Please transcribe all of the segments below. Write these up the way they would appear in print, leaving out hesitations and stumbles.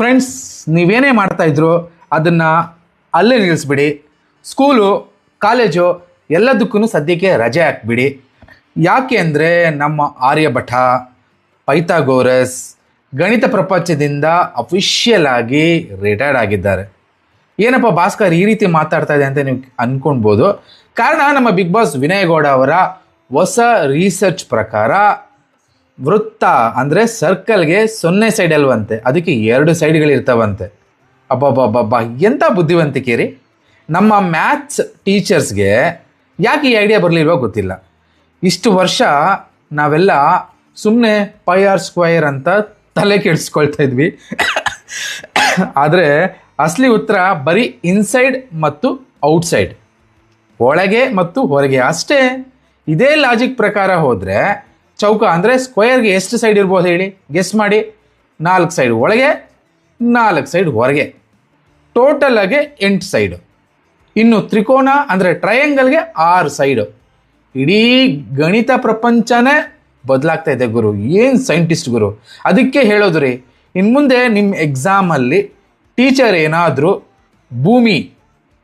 Friends, ನೀವೇನೇ ಮಾಡ್ತಾಯಿದ್ರು ಅದನ್ನು ಅಲ್ಲೇ ನಿಲ್ಲಿಸ್ಬಿಡಿ. ಸ್ಕೂಲು, ಕಾಲೇಜು ಎಲ್ಲದಕ್ಕೂ ಸದ್ಯಕ್ಕೆ ರಜೆ ಹಾಕ್ಬಿಡಿ. ಯಾಕೆ ಅಂದರೆ ನಮ್ಮ ಆರ್ಯಭಟ, ಪೈಥಾಗೋರಸ್ ಗಣಿತ ಪ್ರಪಂಚದಿಂದ ಅಫಿಷಿಯಲ್ ಆಗಿ ರಿಟೈರ್ಡ್ ಆಗಿದ್ದಾರೆ. ಏನಪ್ಪ ಭಾಸ್ಕರ್ ಈ ರೀತಿ ಮಾತಾಡ್ತಾ ಇದೆ ಅಂತ ನೀವು ಅಂದ್ಕೊಳ್ಬೋದು. ಕಾರಣ ನಮ್ಮ ಬಿಗ್ ಬಾಸ್ ವಿನಯ್ ಗೌಡ ಅವರ ಹೊಸ ರಿಸರ್ಚ್ ಪ್ರಕಾರ ವೃತ್ತ ಅಂದರೆ ಸರ್ಕಲ್ಗೆ 0 ಸೈಡ್ ಅಲ್ವಂತೆ, ಅದಕ್ಕೆ 2 ಸೈಡ್ಗಳಿರ್ತಾವಂತೆ. ಅಬ್ಬಬ್ಬಬ್ಬಬ್ಬ, ಎಂಥ ಬುದ್ಧಿವಂತಿಕೆ ರೀ! ನಮ್ಮ ಮ್ಯಾಥ್ಸ್ ಟೀಚರ್ಸ್ಗೆ ಯಾಕೆ ಈ ಐಡಿಯಾ ಬರಲಿಲ್ವೋ ಗೊತ್ತಿಲ್ಲ. ಇಷ್ಟು ವರ್ಷ ನಾವೆಲ್ಲ ಸುಮ್ಮನೆ πr² ಅಂತ ತಲೆ ಕೆಡಿಸ್ಕೊಳ್ತಾ ಇದ್ವಿ. ಆದರೆ ಅಸಲಿ ಉತ್ತರ ಬರೀ ಇನ್ಸೈಡ್ ಮತ್ತು ಔಟ್ಸೈಡ್, ಒಳಗೆ ಮತ್ತು ಹೊರಗೆ ಅಷ್ಟೇ. ಇದೇ ಲಾಜಿಕ್ ಪ್ರಕಾರ ಹೋದರೆ ಚೌಕ ಅಂದರೆ ಸ್ಕ್ವೇರ್ಗೆ ಎಷ್ಟು ಸೈಡ್ ಇರ್ಬೋದು ಹೇಳಿ? ಗೆಸ್ ಮಾಡಿ. 4 ಸೈಡ್ ಒಳಗೆ, 4 ಸೈಡ್ ಹೊರಗೆ, ಟೋಟಲ್ ಆಗಿ 8 ಸೈಡು. ಇನ್ನು ತ್ರಿಕೋನ ಅಂದರೆ ಟ್ರಯಾಂಗಲ್ಗೆ 6 ಸೈಡು. ಇಡೀ ಗಣಿತ ಪ್ರಪಂಚನೇ ಬದಲಾಗ್ತಾ ಇದೆ ಗುರು. ಏನು ಸೈಂಟಿಸ್ಟ್ ಗುರು! ಅದಕ್ಕೆ ಹೇಳೋದು ರೀ, ಇನ್ನು ಮುಂದೆ ನಿಮ್ಮ ಎಕ್ಸಾಮಲ್ಲಿ ಟೀಚರ್ ಏನಾದರೂ ಭೂಮಿ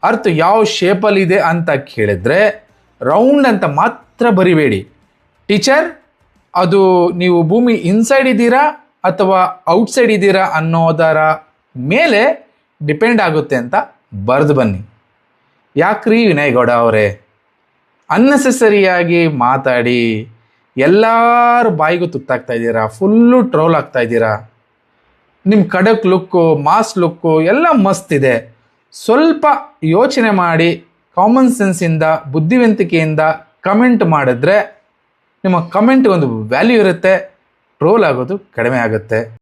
ಅರ್ಥ ಯಾವ ಶೇಪಲ್ಲಿದೆ ಅಂತ ಕೇಳಿದ್ರೆ ರೌಂಡ್ ಅಂತ ಮಾತ್ರ ಬರಿಬೇಡಿ. ಟೀಚರ್, ಅದು ನೀವು ಭೂಮಿ ಇನ್ಸೈಡ್ ಇದ್ದೀರಾ ಅಥವಾ ಔಟ್ಸೈಡ್ ಇದ್ದೀರಾ ಅನ್ನೋದರ ಮೇಲೆ ಡಿಪೆಂಡ್ ಆಗುತ್ತೆ ಅಂತ ಬರೆದು ಬನ್ನಿ. ಯಾಕ್ರಿ ವಿನಯ್ ಗೌಡ ಅವರೇ ಅನ್ನೆಸೆಸರಿಯಾಗಿ ಮಾತಾಡಿ ಎಲ್ಲರ ಬಾಯಿಗೂ ತುತ್ತಾಗ್ತಾ ಇದ್ದೀರಾ, ಫುಲ್ಲು ಟ್ರೋಲ್ ಆಗ್ತಾ ಇದ್ದೀರಾ. ನಿಮ್ಮ ಖಡಕ್ ಲುಕ್ಕು, ಮಾಸ್ ಲುಕ್ಕು ಎಲ್ಲ ಮಸ್ತ್ ಇದೆ. ಸ್ವಲ್ಪ ಯೋಚನೆ ಮಾಡಿ ಕಾಮನ್ ಸೆನ್ಸಿಂದ, ಬುದ್ಧಿವಂತಿಕೆಯಿಂದ ಕಮೆಂಟ್ ಮಾಡಿದ್ರೆ ನಿಮ್ಮ ಕಮೆಂಟ್ಗೆ ಒಂದು ವ್ಯಾಲ್ಯೂ ಇರುತ್ತೆ, ಟ್ರೋಲ್ ಆಗೋದು ಕಡಿಮೆ ಆಗುತ್ತೆ.